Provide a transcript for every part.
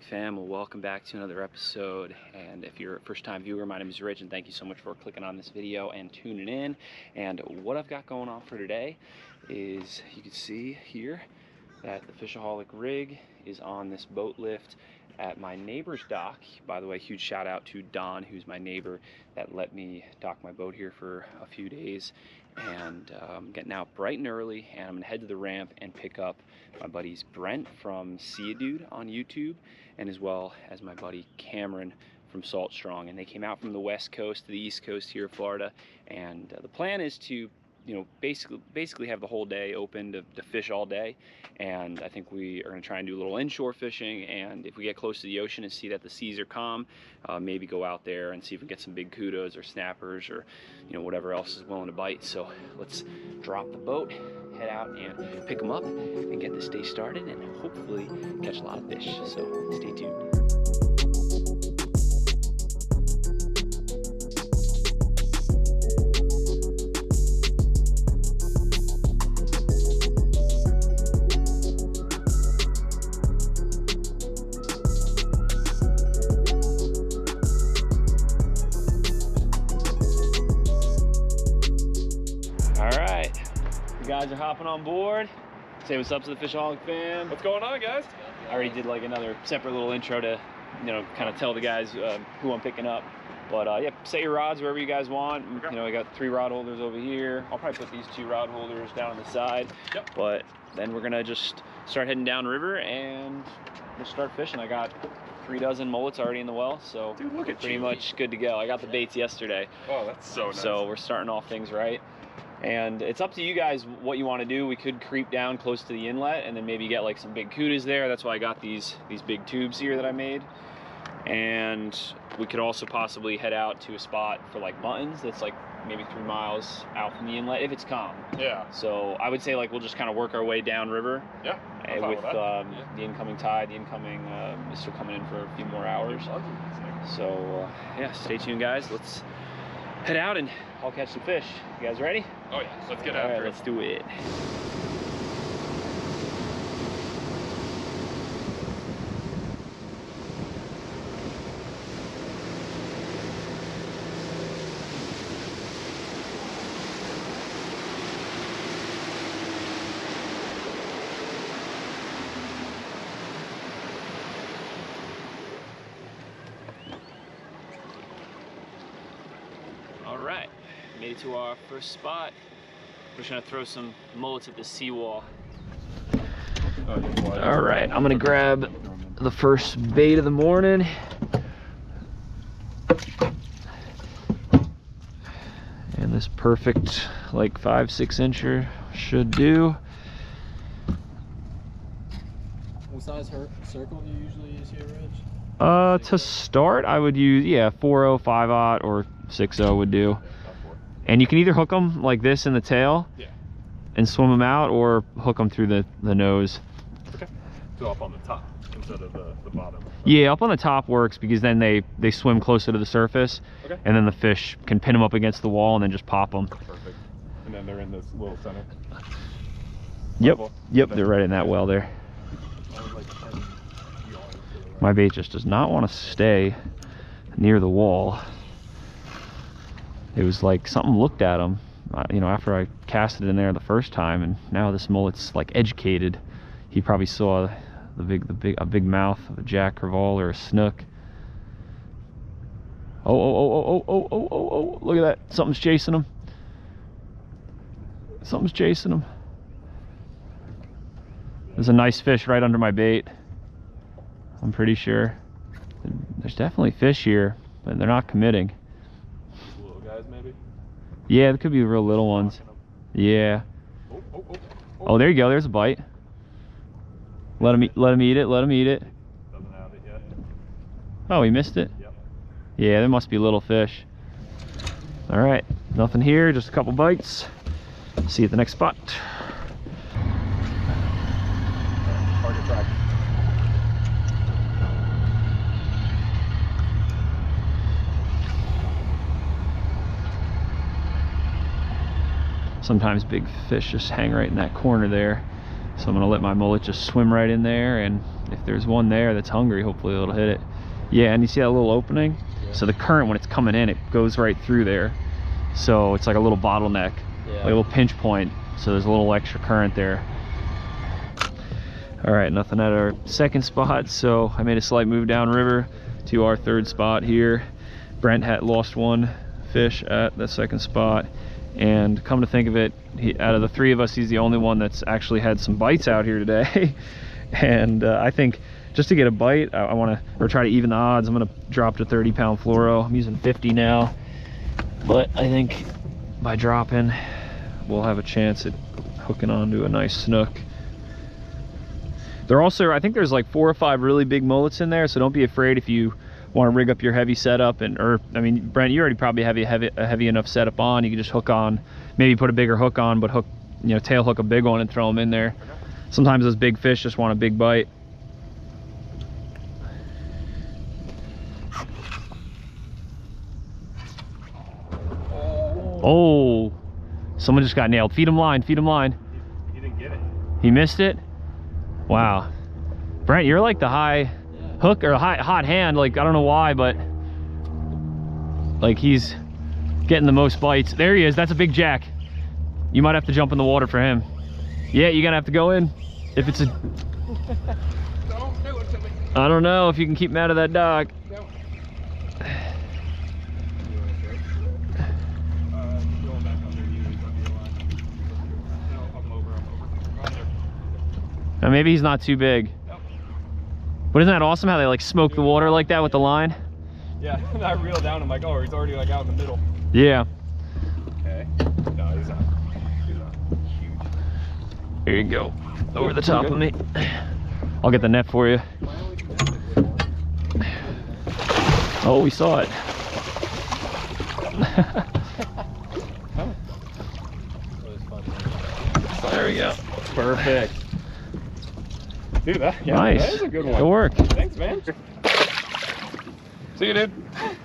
fam, well, welcome back to another episode. And if you're a first-time viewer, my name is Rich, and thank you so much for clicking on this video and tuning in. And what I've got going on for today is, you can see here that the FishAholic rig is on this boat lift at my neighbor's dock. By the way, huge shout out to Don, who's my neighbor that let me dock my boat here for a few days. And I'm getting out bright and early, and I'm gonna head to the ramp and pick up my buddies Brent from See a Dude on YouTube, and as well as my buddy Cameron from Salt Strong. And they came out from the west coast to the east coast here of Florida, and the plan is to, you know, basically have the whole day open to fish all day. And I think we are going to try and do a little inshore fishing, and if we get close to the ocean and see that the seas are calm, maybe go out there and see if we can get some big kudos or snappers or, you know, whatever else is willing to bite. So let's drop the boat, head out and pick them up and get this day started, and hopefully catch a lot of fish. So stay tuned. You guys are hopping on board. Say what's up to the FishAholic fam. What's going on, guys? I already did like another separate little intro to, you know, kind of tell the guys who I'm picking up. But yeah, set your rods wherever you guys want. Okay. You know, I got 3 rod holders over here. I'll probably put these 2 rod holders down on the side. Yep. But then we're gonna just start heading down river and just start fishing. I got 3 dozen mullets already in the well, so dude, look at pretty much good to go. I got the baits yesterday. Oh, that's so nice. So we're starting off things right. And it's up to you guys what you want to do. We could creep down close to the inlet and then maybe get like some big kudas there. That's why I got these big tubes here that I made. And we could also possibly head out to a spot for like muttons that's like maybe 3 miles out from the inlet if it's calm. Yeah. So I would say like we'll just kind of work our way down river. Yeah. With the incoming tide. The incoming is still coming in for a few more hours. So yeah, stay tuned, guys. Let's head out and I'll catch some fish. You guys ready? Oh yeah, let's get after it. Let's do it. All right, made it to our first spot. We're just gonna throw some mullets at the seawall. All right, I'm gonna grab the first bait of the morning. And this perfect, like 5-6 incher should do. What size circle do you usually use here, Rich? To start, I would use, yeah, 4.0, 5/0, or 6.0 would do. And you can either hook them like this in the tail, yeah, and swim them out, or hook them through the nose. Okay. So up on the top instead of the bottom. Yeah, up on the top works because then they swim closer to the surface. Okay. And then the fish can pin them up against the wall and then just pop them. Perfect. And then they're in this little center. Yep. Yep. They're right in that well there. My bait just does not want to stay near the wall. It was like something looked at him, you know, after I cast it in there the first time, and now this mullet's like educated. He probably saw a big mouth of a jack, crevalle, or a snook. Oh, look at that. Something's chasing him. Something's chasing him. There's a nice fish right under my bait. I'm pretty sure. There's definitely fish here, but they're not committing. Little guys, maybe? Yeah, there could be real little ones. Yeah. Oh, there you go. There's a bite. Let him eat it. Let him eat it. Doesn't have it yet. Oh, he missed it? Yep. Yeah, there must be little fish. All right, nothing here. Just a couple bites. See you at the next spot. Target track. Sometimes big fish just hang right in that corner there. So I'm gonna let my mullet just swim right in there, and if there's one there that's hungry, hopefully it'll hit it. Yeah, and you see that little opening? Yeah. So the current, when it's coming in, it goes right through there. So it's like a little bottleneck, Yeah. like a little pinch point. So there's a little extra current there. All right, nothing at our second spot. So I made a slight move downriver to our third spot here. Brent had lost one fish at the second spot. And come to think of it, out of the three of us, he's the only one that's actually had some bites out here today. And I think just to get a bite, I want to, or try to even the odds, I'm going to drop to 30-pound fluoro. I'm using 50 now. But I think by dropping, we'll have a chance at hooking onto a nice snook. There also, I think there's like 4 or 5 really big mullets in there, so don't be afraid if you want to rig up your heavy setup. And, or I mean, Brent, you already probably have a heavy enough setup on. You can just hook on, maybe put a bigger hook on, but hook, you know, tail hook a big one and throw them in there. Sometimes those big fish just want a big bite. Oh, someone just got nailed. Feed him line, feed him line. He didn't get it. He missed it? Wow. Brent, you're like the high hook or hot hand. Like, I don't know why, but like he's getting the most bites. There he is. That's a big jack. You might have to jump in the water for him. Yeah, you're gonna have to go in. If it's a... Don't do it to me. I don't know if you can keep him out of that dock. No. Maybe he's not too big. Nope. But isn't that awesome how they like smoke the water like that with the line? Yeah, and I reel down, I'm like, oh, he's already like out in the middle. Yeah. Okay. No, he's not. He's not huge. Here you go. Over the top of me. I'll get the net for you. Oh, we saw it. There we go. Perfect. Dude, yeah, Nice. That is a good one. Good work. Thanks, man. See you, dude.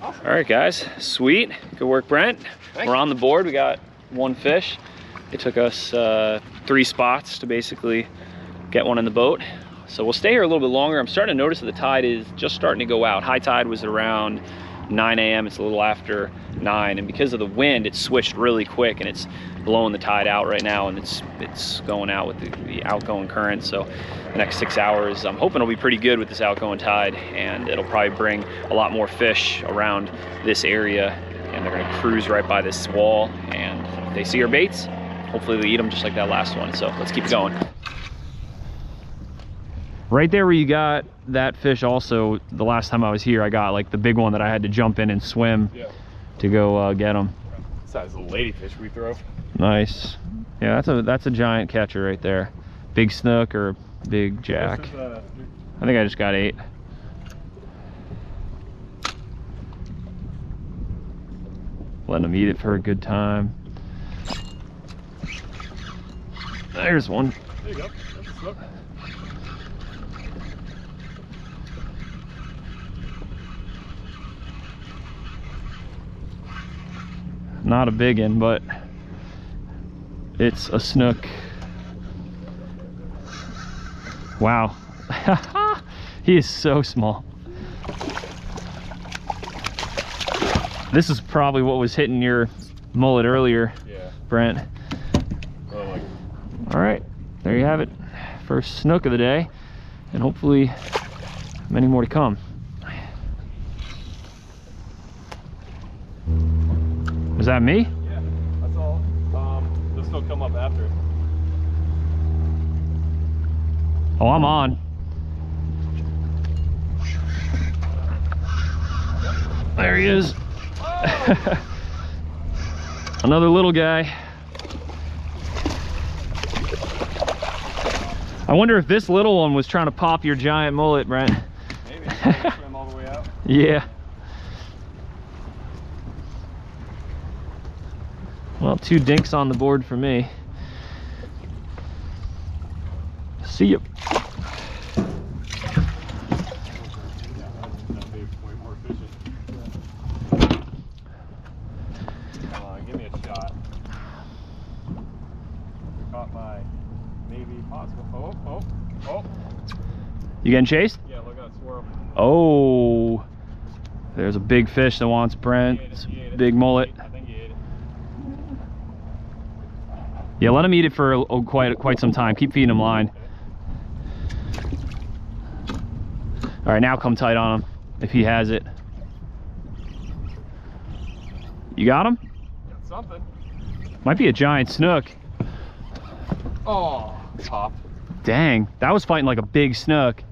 All right, guys. Sweet. Good work, Brent. Thanks. We're on the board. We got one fish. It took us 3 spots to basically get one in the boat. So we'll stay here a little bit longer. I'm starting to notice that the tide is just starting to go out. High tide was around 9 a.m. It's a little after 9, and because of the wind, it switched really quick, and it's blowing the tide out right now, and it's going out with the outgoing current. So the next 6 hours, I'm hoping it'll be pretty good with this outgoing tide, and it'll probably bring a lot more fish around this area, and they're gonna cruise right by this wall, and if they see our baits, hopefully they eat them just like that last one. So let's keep going. Right there where you got that fish also, the last time I was here, I got like the big one that I had to jump in and swim to go get them. Size of the ladyfish we throw. Nice. Yeah, that's a giant catcher right there. Big snook or big jack. I think I just got 8. Letting them eat it for a good time. There's one. There you go. That's a snook. Not a big one, but it's a snook. Wow. He is so small. This is probably what was hitting your mullet earlier, Brent. Oh my. All right, there you have it. First snook of the day, and hopefully many more to come. Was that me? Yeah, that's all. The snook come up after. Oh, I'm on. There he is. Another little guy. I wonder if this little one was trying to pop your giant mullet, Brent. Maybe. Swim all the way out. Yeah. Well, 2 dinks on the board for me. See ya. Come on, give me a shot. Caught my maybe possible. Oh. You getting chased? Yeah, look at that swirl. Oh, there's a big fish that wants Brent's big mullet. I think he ate it. Yeah, let him eat it for quite some time. Keep feeding him line. All right, now come tight on him if he has it. You got him? Got something. Might be a giant snook. Oh, top. Dang, that was fighting like a big snook.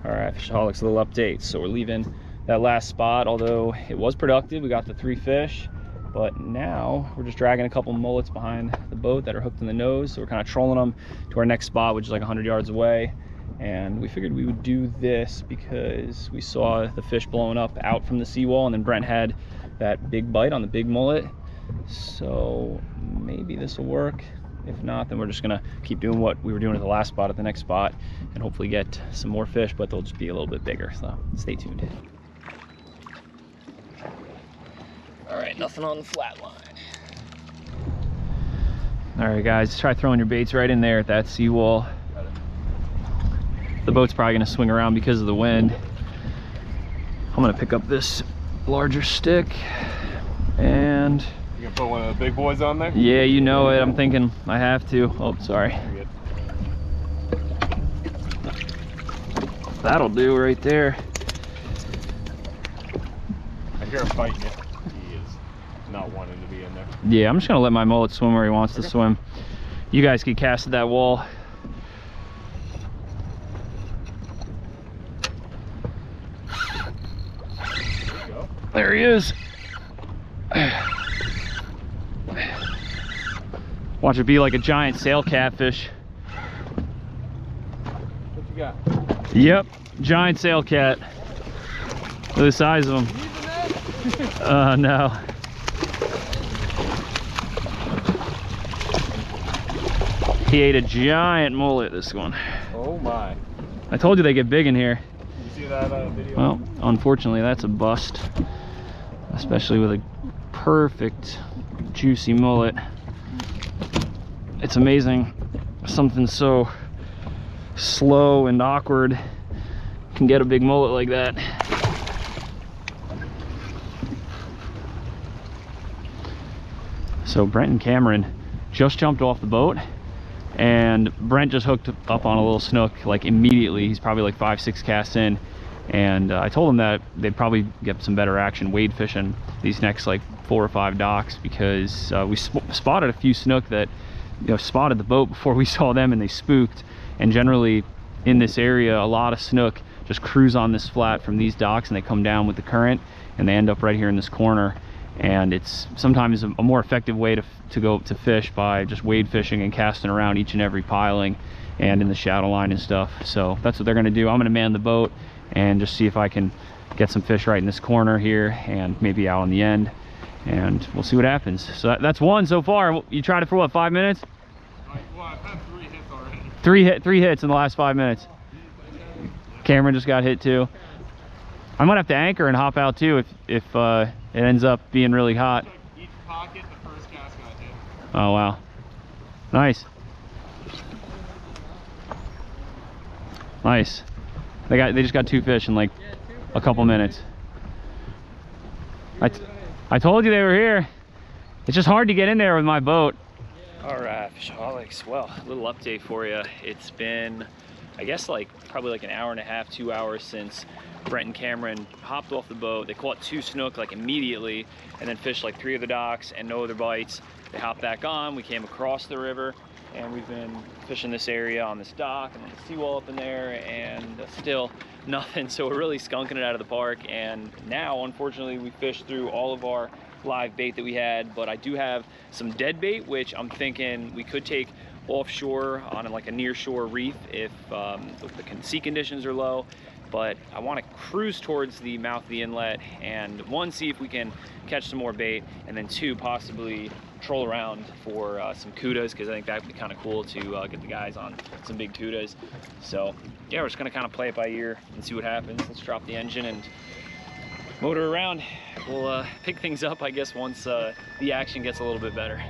All right, FishAholic's a little update. So we're leaving that last spot, although it was productive. We got the 3 fish, but now we're just dragging a couple mullets behind the boat that are hooked in the nose. So we're kind of trolling them to our next spot, which is like 100 yards away. And we figured we would do this because we saw the fish blowing up out from the seawall, and then Brent had that big bite on the big mullet. So maybe this will work. If not, then we're just gonna keep doing what we were doing at the last spot at the next spot and hopefully get some more fish, but they'll just be a little bit bigger, so stay tuned. All right, nothing on the flat line. All right, guys, try throwing your baits right in there at that seawall. The boat's probably gonna swing around because of the wind. I'm gonna pick up this larger stick and... You gonna put one of the big boys on there? Yeah, you know it. I'm thinking I have to. Oh, sorry. That'll do right there. I hear him fighting it. He is not wanting to be in there. Yeah, I'm just gonna let my mullet swim where he wants to swim. You guys can cast at that wall. There he is. Watch it be like a giant sail catfish. What you got? Yep, giant sail cat. Look at the size of him. No. He ate a giant mullet, this one. Oh my. I told you they get big in here. You see that video? Well, unfortunately, that's a bust. Especially with a perfect, juicy mullet. It's amazing something so slow and awkward can get a big mullet like that. So Brent and Cameron just jumped off the boat, and Brent just hooked up on a little snook like immediately. He's probably like 5-6 casts in, and I told him that they'd probably get some better action wade fishing these next like 4 or 5 docks, because we spotted a few snook that spotted the boat before we saw them, and they spooked. And generally in this area, a lot of snook just cruise on this flat from these docks, and they come down with the current and they end up right here in this corner. And it's sometimes a more effective way to go to fish by just wade fishing and casting around each and every piling and in the shadow line and stuff. So that's what they're going to do. I'm going to man the boat and just see if I can get some fish right in this corner here and maybe out on the end, and we'll see what happens. So that's one so far. You tried it for what, 5 minutes? Well, I've had 3 hits already. Three hits in the last 5 minutes. Cameron just got hit too. I might have to anchor and hop out too if it ends up being really hot. Each pocket, the first cast got hit. Oh wow, nice. Nice. They just got 2 fish in like a couple minutes. I told you they were here. It's just hard to get in there with my boat. All right, FishAholics. Well, a little update for you. It's been, I guess, probably like an hour and a half, 2 hours since Brent and Cameron hopped off the boat. They caught 2 snook like immediately, and then fished like 3 of the docks and no other bites. They hopped back on. We came across the river, and we've been fishing this area on this dock and on the seawall up in there, and still nothing. So we're really skunking it out of the park. And now, unfortunately, we fished through all of our live bait that we had, but I do have some dead bait, which I'm thinking we could take offshore on like a near shore reef if the sea conditions are low. But I want to cruise towards the mouth of the inlet and 1, see if we can catch some more bait, and then 2, possibly troll around for some cudas, because I think that would be kind of cool to get the guys on some big cudas. So yeah, we're just gonna kind of play it by ear and see what happens. Let's drop the engine and motor around. We'll pick things up, I guess, once the action gets a little bit better.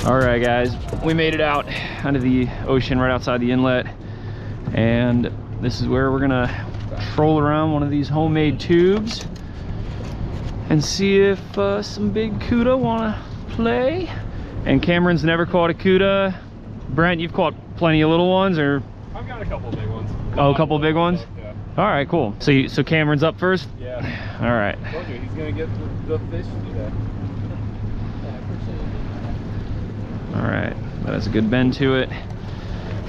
All right, guys, we made it out onto the ocean right outside the inlet, and this is where we're gonna troll around one of these homemade tubes and see if some big cuda wanna play. And Cameron's never caught a cuda. Brent, you've caught plenty of little ones, or? I've got a couple big ones. Oh, a couple of big ones? Yeah. All right, cool. So Cameron's up first? Yeah. All right. I told you, he's gonna get the fish today. All right, that has a good bend to it.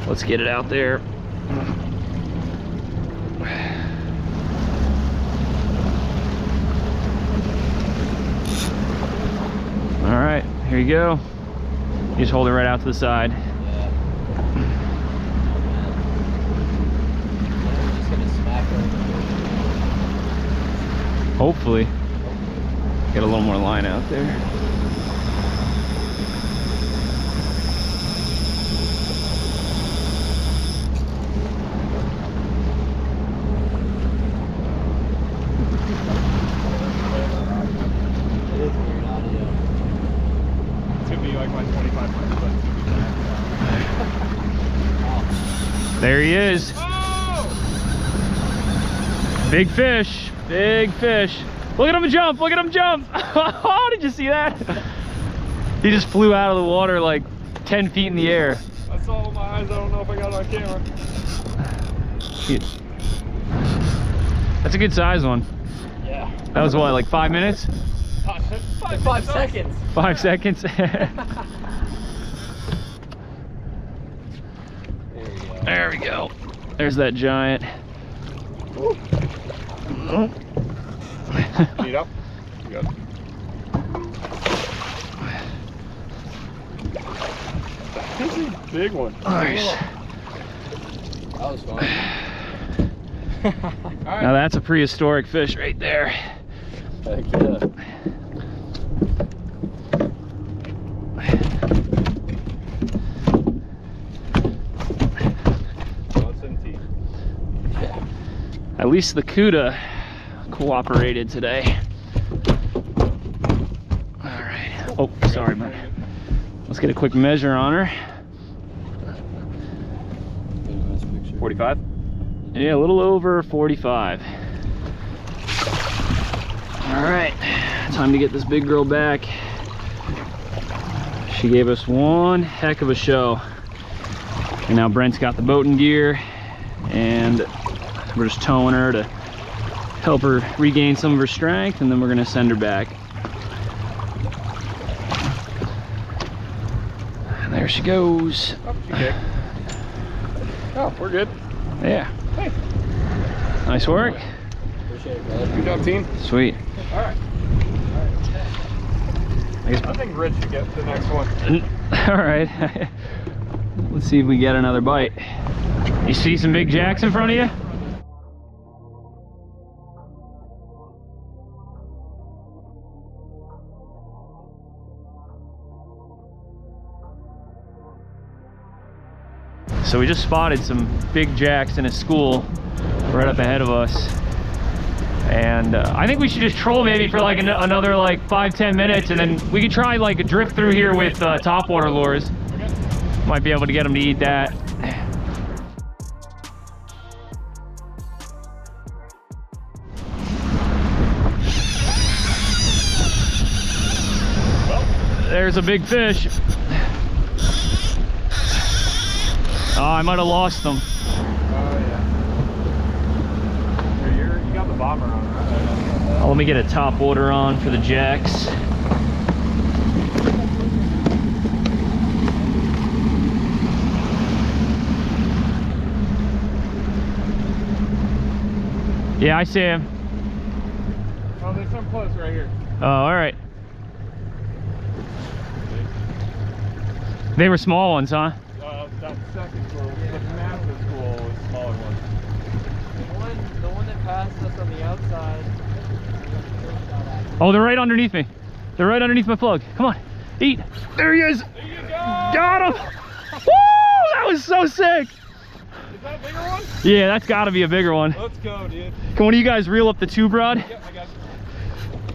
Let's get it out there. All right, here you go. You just hold it right out to the side. Hopefully. Get a little more line out there. It's gonna be like my 25 minutes, but it's gonna be There he is. Oh! Big fish. Big fish. Look at him jump. Look at him jump. Oh, did you see that? He just flew out of the water like 10 feet in the air. I saw it with my eyes. I don't know if I got it on camera. That's a good size one. Yeah. That was what, like 5 minutes? 5 seconds. 5 seconds. There we go. There's that giant. Need up? You got it. This is a big one. Nice. That was fun. Now that's a prehistoric fish right there. Heck yeah. At least the cuda cooperated today. All right. Oh, sorry, man. Let's get a quick measure on her. 45? Yeah, a little over 45. All right, time to get this big girl back. She gave us one heck of a show. And now Brent's got the boating gear, and we're just towing her to help her regain some of her strength, and then we're gonna send her back. And there she goes. Oh, she kicked. Oh, we're good. Yeah. Hey. Nice work. Appreciate it, brother. Good job, team. Sweet. All right. I think Rich should get the next one. All right. Let's see if we get another bite. You see some big jacks in front of you? So we just spotted some big jacks in a school right up ahead of us. And I think we should just troll maybe for like another like 5-10 minutes, and then we could try like a drift through here with topwater lures. Might be able to get them to eat that. There's a big fish. Oh, I might have lost them. Oh, yeah. Here, you got the bomber on, right? Oh, let me get a top water on for the jacks. Yeah, I see him. Oh, there's some close right here. Oh, all right. They were small ones, huh? That second school, the massive school was smaller one. The one that passed us on the outside. Oh, they're right underneath me. They're right underneath my plug. Come on, eat. There he is. There you go! Got him. Woo! That was so sick. Is that a bigger one? Yeah, that's got to be a bigger one. Let's go, dude. Can one of you guys reel up the tube rod? Yep, I got you.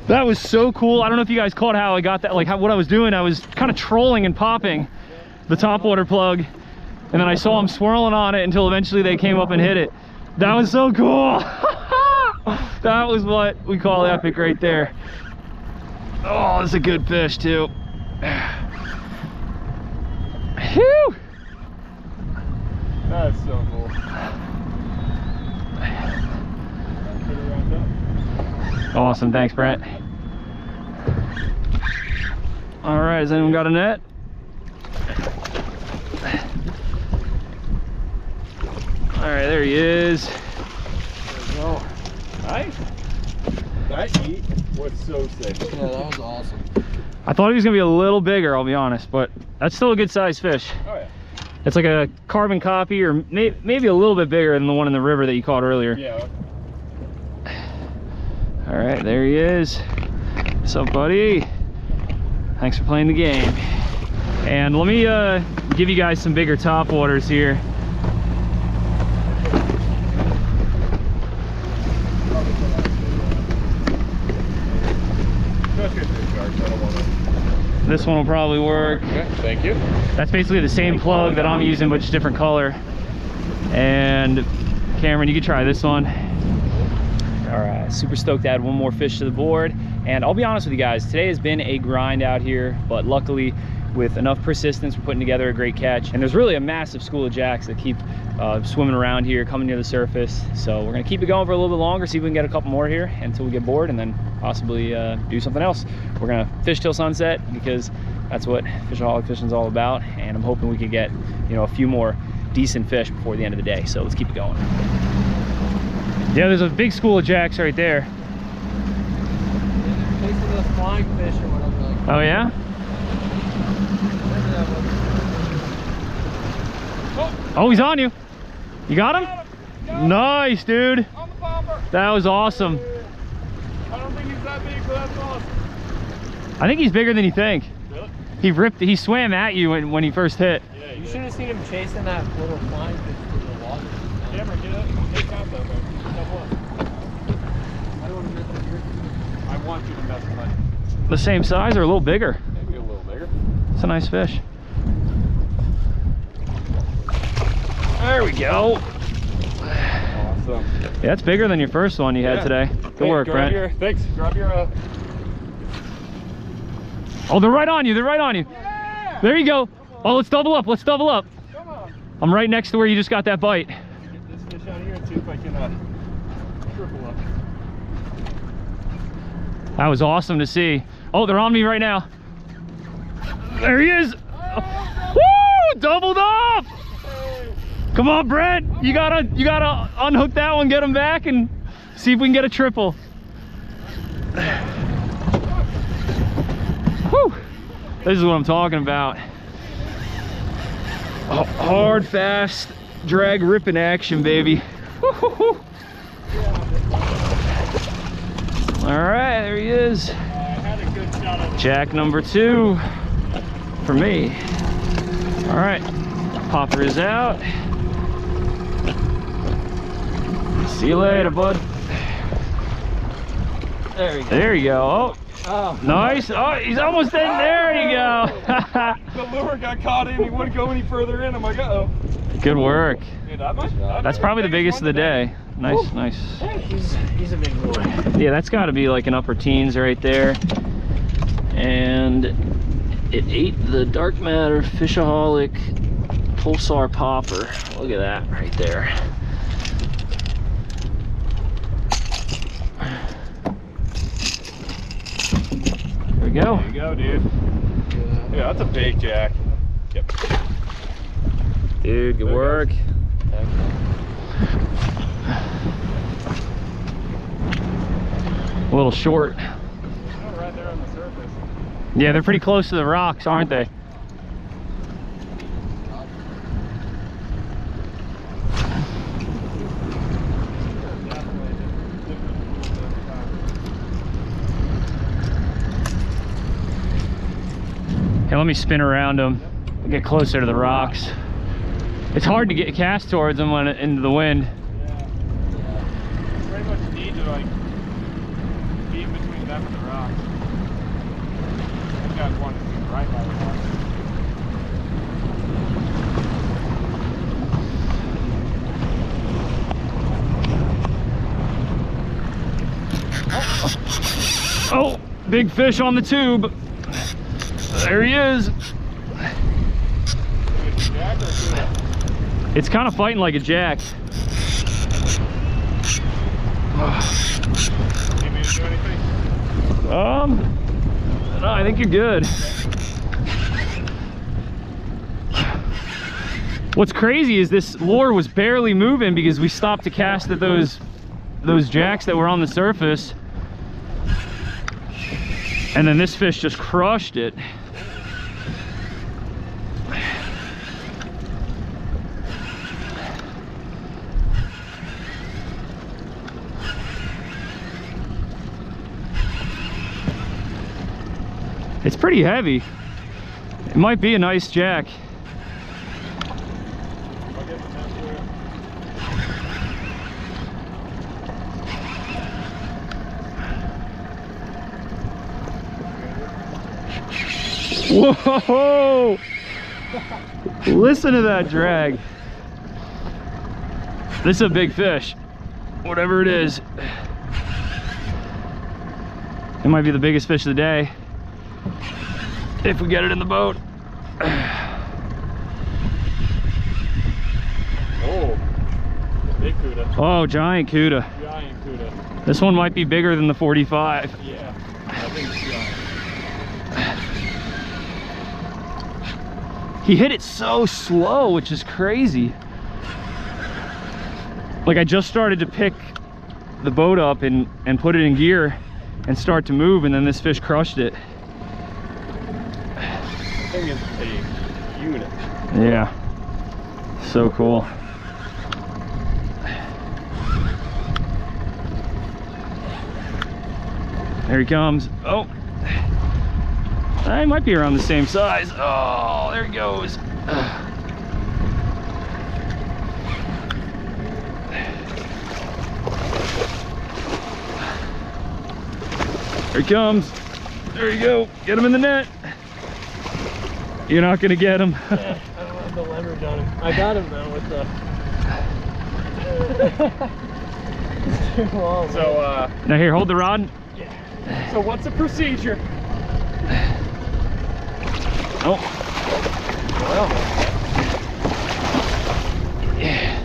That was so cool. I don't know if you guys caught how I got that, like what I was doing. I was kind of trolling and popping the topwater plug, and then I saw them swirling on it until eventually they came up and hit it. That was so cool. That was what we call epic right there. Oh, that's a good fish too. Whew. That's so cool. Awesome, thanks Brent. All right, has anyone got a net? All right, there he is. There we go. Nice. That eat was so sick. Yeah, that was awesome. I thought he was gonna be a little bigger, I'll be honest, but that's still a good sized fish. Oh yeah. It's like a carbon copy, or maybe a little bit bigger than the one in the river that you caught earlier. Yeah. All right, there he is. What's up, buddy? Thanks for playing the game. And let me give you guys some bigger topwaters here. This one will probably work. Okay, thank you. That's basically the same plug that I'm using, but just different color. And Cameron, you can try this one. All right, super stoked to add one more fish to the board. And I'll be honest with you guys, today has been a grind out here, but luckily with enough persistence, we're putting together a great catch. And there's really a massive school of jacks that keep swimming around here, coming near the surface. So we're gonna keep it going for a little bit longer, see if we can get a couple more here until we get bored, and then possibly do something else. We're gonna fish till sunset because that's what FishAholic fishing is all about. And I'm hoping we could get, you know, a few more decent fish before the end of the day. So let's keep it going. Yeah, there's a big school of jacks right there. Chasing those flying fish or whatever. Like, Oh yeah? Oh, he's on you. You got him? Nice, dude. On the popper. That was awesome. I don't think he's that big, but that's awesome. I think he's bigger than you think. Really? He swam at you when he first hit. Yeah, you should have seen him chasing that little flying fish through the water. Cameron, get up. Take out that way. Double up. I don't want to miss the trick. I want you to mess with it. The same size or a little bigger? Maybe a little bigger. It's a nice fish. There we go. Awesome. Yeah, that's bigger than your first one you had today. Good work, Brent. Thanks. Grab your. Oh, they're right on you. They're right on you. Yeah! There you go. Oh, let's double up. Let's double up. Come on. I'm right next to where you just got that bite. Get this fish out of here and see if I can triple up. That was awesome to see. Oh, they're on me right now. There he is. Woo! Doubled up. Come on, Brent. You gotta unhook that one, get him back, and see if we can get a triple. Whew. This is what I'm talking about. Oh, hard, fast, drag ripping action, baby. Woo-hoo-hoo. All right, there he is. I had a good shot of Jack number 2 for me. All right, popper is out. See you later, bud. There you go. There you go. Oh, Oh. nice. Oh, he's almost in. There you go. the lure got caught in. He wouldn't go any further in. I'm like, uh-oh. Good work. Dude, That's probably the biggest of the day. Nice, Woo. nice. He's a big boy. Yeah, that's got to be like an upper teens right there. And it ate the dark matter FishAholic pulsar popper. Look at that right there. There we go. There you go, dude. Yeah, that's a big jack. Yep. Dude, good work. A little short. Oh, right there on the surface. Yeah, they're pretty close to the rocks, aren't they? Hey, let me spin around them, get closer to the rocks. It's hard to get cast towards them when into the wind. Yeah. Pretty much need to like be in between them and the rock. guys wanted to be right by the water. Oh, big fish on the tube. There he is. It's kind of fighting like a jack. Need me to do anything? No, I think you're good. What's crazy is this lure was barely moving because we stopped to cast at those jacks that were on the surface. And then this fish just crushed it. It's pretty heavy. It might be a nice jack. Whoa! Listen to that drag. This is a big fish. Whatever it is. It might be the biggest fish of the day. If we get it in the boat. Oh, big cuda. Oh, giant cuda. Giant cuda. This one might be bigger than the 45. Yeah, I think it's giant. He hit it so slow, which is crazy. Like I just started to pick the boat up and put it in gear and start to move, and then this fish crushed it. That thing is a unit. Yeah, so cool. There he comes. Oh, I might be around the same size. Oh, there he goes. There he comes. There you go. Get him in the net. You're not gonna get him. Yeah, I don't have the leverage on him. I got him though with the. It's too long. So, Now here, hold the rod. Yeah. so what's the procedure? Oh. Well, Yeah.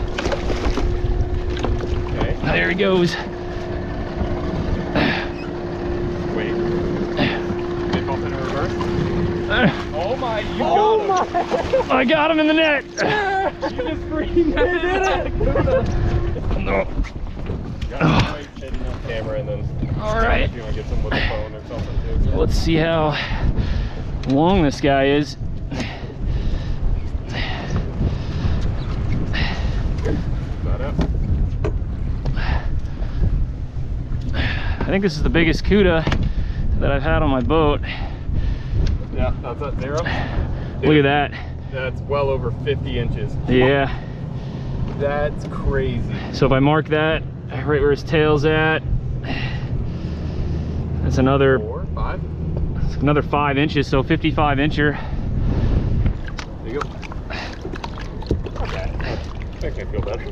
okay. There he goes. Wait. They bump in reverse? Oh my, you got him. I got him in the net. You just freaking did it. No. Got him hitting the camera and then. All right. If you want to get some with the phone or something too. Let's see how long this guy is. Got it. I think this is the biggest cuda that I've had on my boat. Yeah, that's at 0. Look at that. That's well over 50 inches. Yeah. That's crazy. So if I mark that right where his tail's at, that's another 4, 5. another 5 inches, so 55 incher. There you go. Okay. I think I feel better.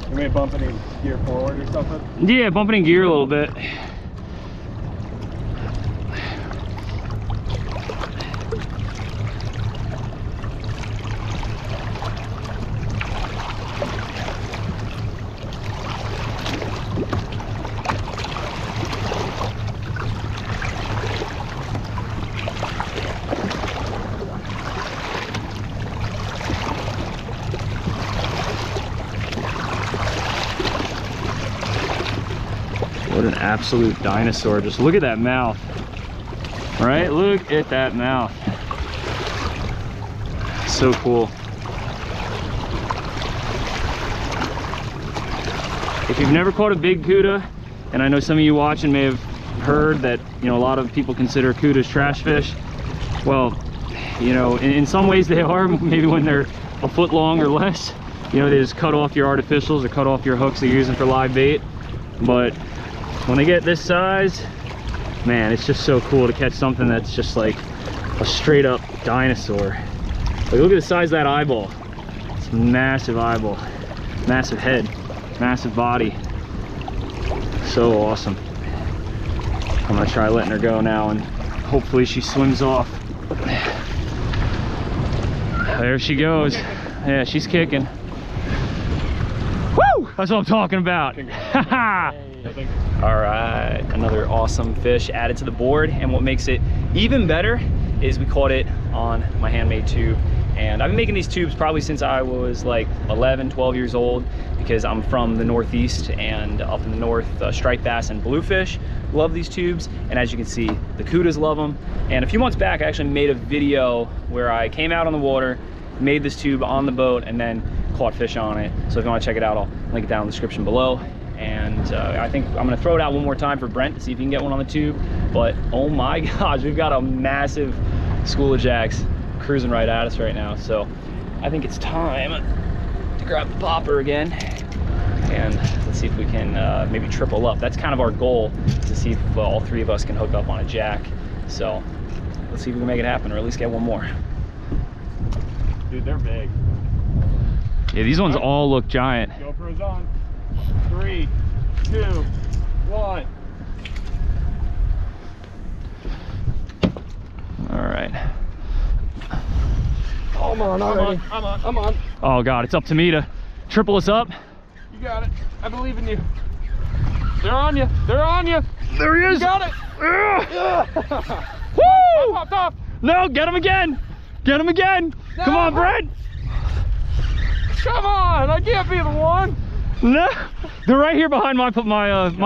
You may bump any gear forward or something? Yeah, bumping in gear a little bit. What an absolute dinosaur. Just look at that mouth. All right, look at that mouth. So cool. If you've never caught a big cuda, and I know some of you watching may have heard that, you know, a lot of people consider cudas trash fish. Well, you know, in some ways they are, maybe when they're a foot long or less. You know, they just cut off your artificials or cut off your hooks that you're using for live bait. But when they get this size, Man, it's just so cool to catch something that's just like a straight up dinosaur. Like, look at the size of that eyeball. It's a massive eyeball, massive head, massive body. So awesome. I'm gonna try letting her go now and hopefully she swims off. There she goes. Yeah, she's kicking. Woo! That's what I'm talking about. All right, another awesome fish added to the board. And what makes it even better is we caught it on my handmade tube. And I've been making these tubes probably since I was like 11, 12 years old, because I'm from the Northeast, and up in the north, striped bass and bluefish love these tubes. And as you can see, the cudas love them. And a few months back, I actually made a video where I came out on the water, made this tube on the boat, and then caught fish on it. So if you want to check it out, I'll link it down in the description below. And I think I'm gonna throw it out one more time for Brent to see if he can get one on the tube. But oh my gosh, we've got a massive school of jacks cruising right at us right now. So I think it's time to grab the popper again, and let's see if we can maybe triple up. That's kind of our goal, to see if all three of us can hook up on a jack. So let's see if we can make it happen, or at least get one more. Dude, they're big. Yeah, these ones all look giant. GoPro's on. 3, 2, 1. All right. Oh, I'm on already. I'm on. Oh God, it's up to me to triple us up. You got it. I believe in you. They're on you. They're on you. There he is. You got it. Woo! I popped off. No, get him again. Get him again. No. Come on, Brent. Come on. I can't be the one. No, they're right here behind my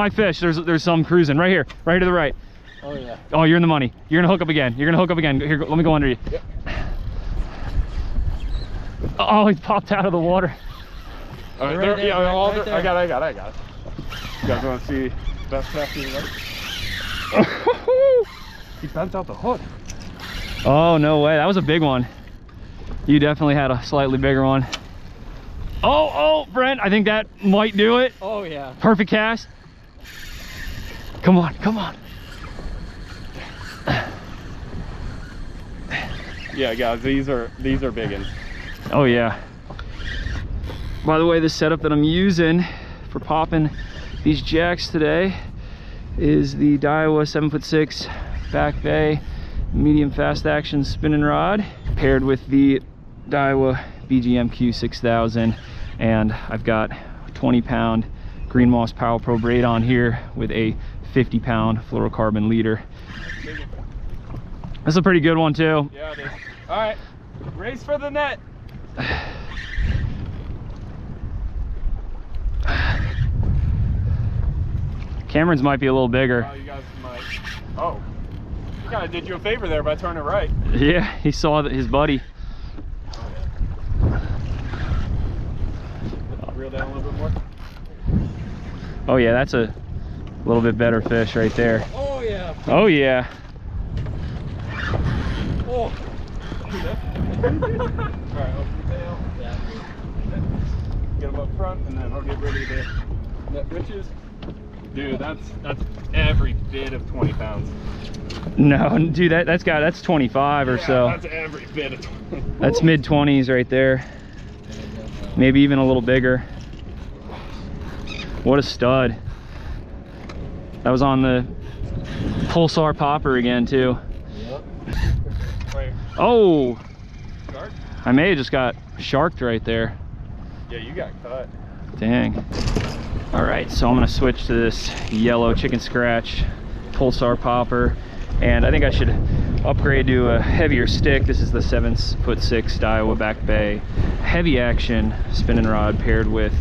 fish. There's some cruising right here to the right. Oh yeah. Oh, you're in the money. You're gonna hook up again. You're gonna hook up again. Here, let me go under you. Yep. Oh, he popped out of the water. All right, Right there, yeah, right there. I got it. You guys want to see best cast of the night? He bent out the hook. Oh, no way. That was a big one. You definitely had a slightly bigger one. Oh, Brent, I think that might do it. Oh yeah. Perfect cast. Come on, come on. Yeah, guys, these are big ones. Oh yeah. By the way, the setup that I'm using for popping these jacks today is the Daiwa 7'6" Back Bay medium fast action spinning rod, paired with the Daiwa BGMQ 6000, and I've got a 20-pound Green Moss Power Pro braid on here with a 50-pound fluorocarbon leader. That's a pretty good one too. Yeah, it is. All right, race for the net. Cameron's might be a little bigger. Oh, you guys might. Oh, he kind of did you a favor there by turning right. Yeah, he saw that his buddy. Reel down a little bit more. Oh yeah, that's a little bit better fish right there. Oh yeah. Oh yeah. Oh. All right, open the tail. Yeah. Get them up front, and then I'll get rid of the net riches. Dude, that's every bit of 20 pounds. No, dude, that's 25 or so. That's every bit of 20. That's mid-20s right there. Maybe even a little bigger. What a stud. That was on the Pulsar popper again too. Yep. Wait, Oh, shark? I may have just got sharked right there. Yeah, you got cut. Dang. All right, so I'm gonna switch to this yellow chicken scratch Pulsar popper, and I think I should upgrade to a heavier stick. This is the 7'6" Daiwa Back Bay heavy action spinning rod, paired with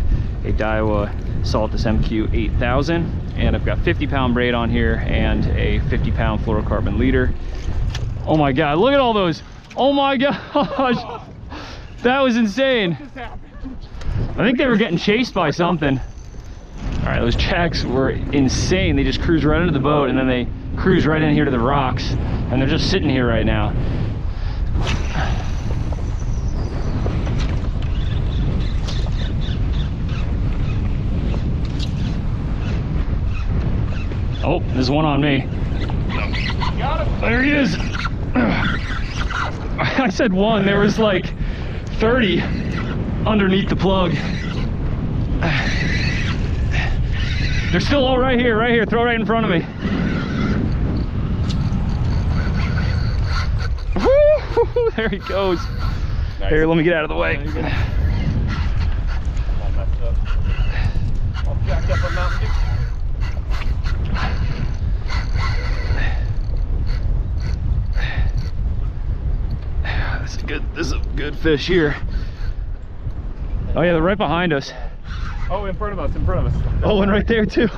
a Daiwa Saltist MQ 8000, and I've got 50-pound braid on here and a 50-pound fluorocarbon leader. Oh my God, look at all those. Oh my gosh, that was insane. What just happened? I think they were getting chased by something. All right, those jacks were insane. They just cruised right into the boat, and then they cruised right in here to the rocks, and they're just sitting here right now. Oh, there's one on me. got him. There he is. I said one, there was like 30 underneath the plug. They're still all right here, throw right in front of me. Woo, there he goes. Nice. Here, let me get out of the way. I'll jack up on Mountain Dew. This is a good fish here. Oh yeah, they're right behind us. Oh, in front of us, Oh, and right there too.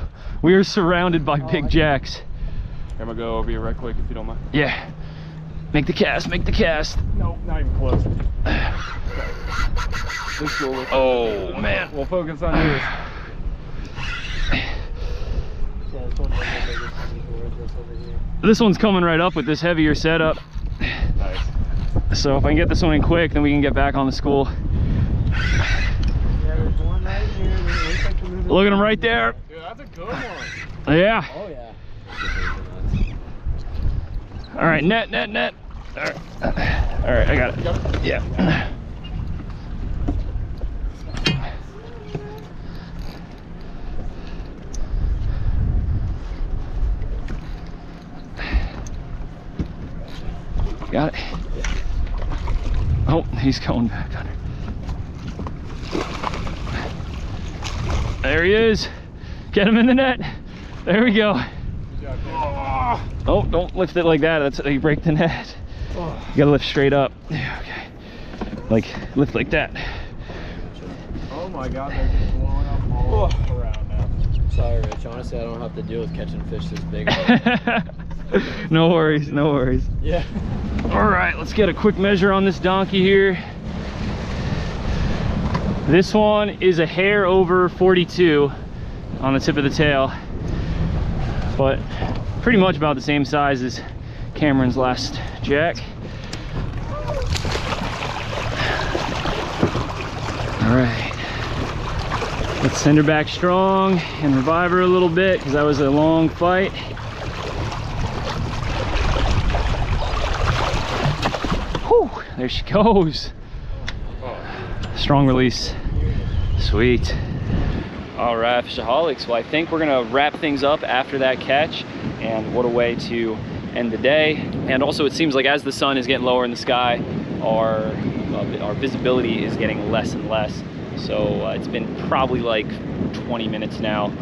We are surrounded by big jacks. I'm gonna go over here right quick if you don't mind. Yeah. Make the cast, make the cast. Nope, not even close. Oh man. We'll focus on yours. This one's coming right up with this heavier setup. Nice. So if I can get this one in quick, then we can get back on the school. Yeah, there's one right here. Look at him right there. Dude, that's a good one. Yeah. Oh yeah. All right, net. All right, I got it. Yeah. Got it. Oh, he's going back under. There he is. Get him in the net. There we go. Oh, don't lift it like that. That's how you break the net. You gotta lift straight up. Okay. Like, lift like that. Oh my God, they're just blowing up all around now. Sorry, Rich. Honestly, I don't have to deal with catching fish this big. No worries, no worries. Yeah. All right, let's get a quick measure on this donkey here. This one is a hair over 42 on the tip of the tail, but pretty much about the same size as Cameron's last jack. All right, let's send her back strong and revive her a little bit because that was a long fight. Whew, there she goes. Strong release. Sweet. All right, Fishaholics. Well, I think we're gonna wrap things up after that catch, and what a way to end the day. And also, it seems like as the sun is getting lower in the sky, our visibility is getting less and less. So it's been probably like 20 minutes now,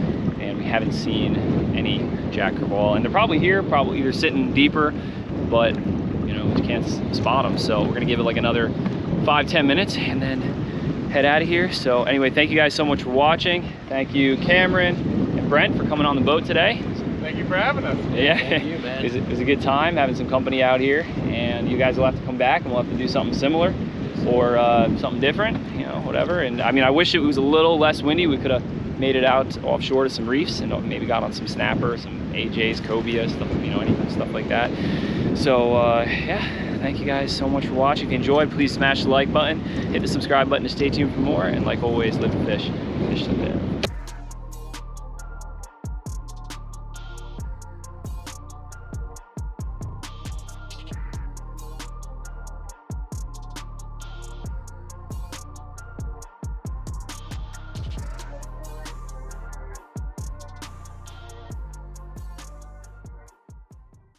and we haven't seen any jack crevalle. And they're probably here, probably either sitting deeper, but you know, we can't spot them. So we're gonna give it like another 5-10 minutes and then head out of here. So anyway, thank you guys so much for watching. Thank you, Cameron and Brent, for coming on the boat today. Thank you for having us. Yeah, Thank you, man. it was a good time having some company out here, and you guys will have to come back and we'll have to do something similar or something different, you know, whatever. And I mean, I wish it was a little less windy. We could have made it out offshore to some reefs and maybe got on some snapper, some AJs, cobia, stuff, you know, anything, stuff like that. So yeah, thank you guys so much for watching. If you enjoyed, please smash the like button, hit the subscribe button to stay tuned for more, and like always, live the fish to live.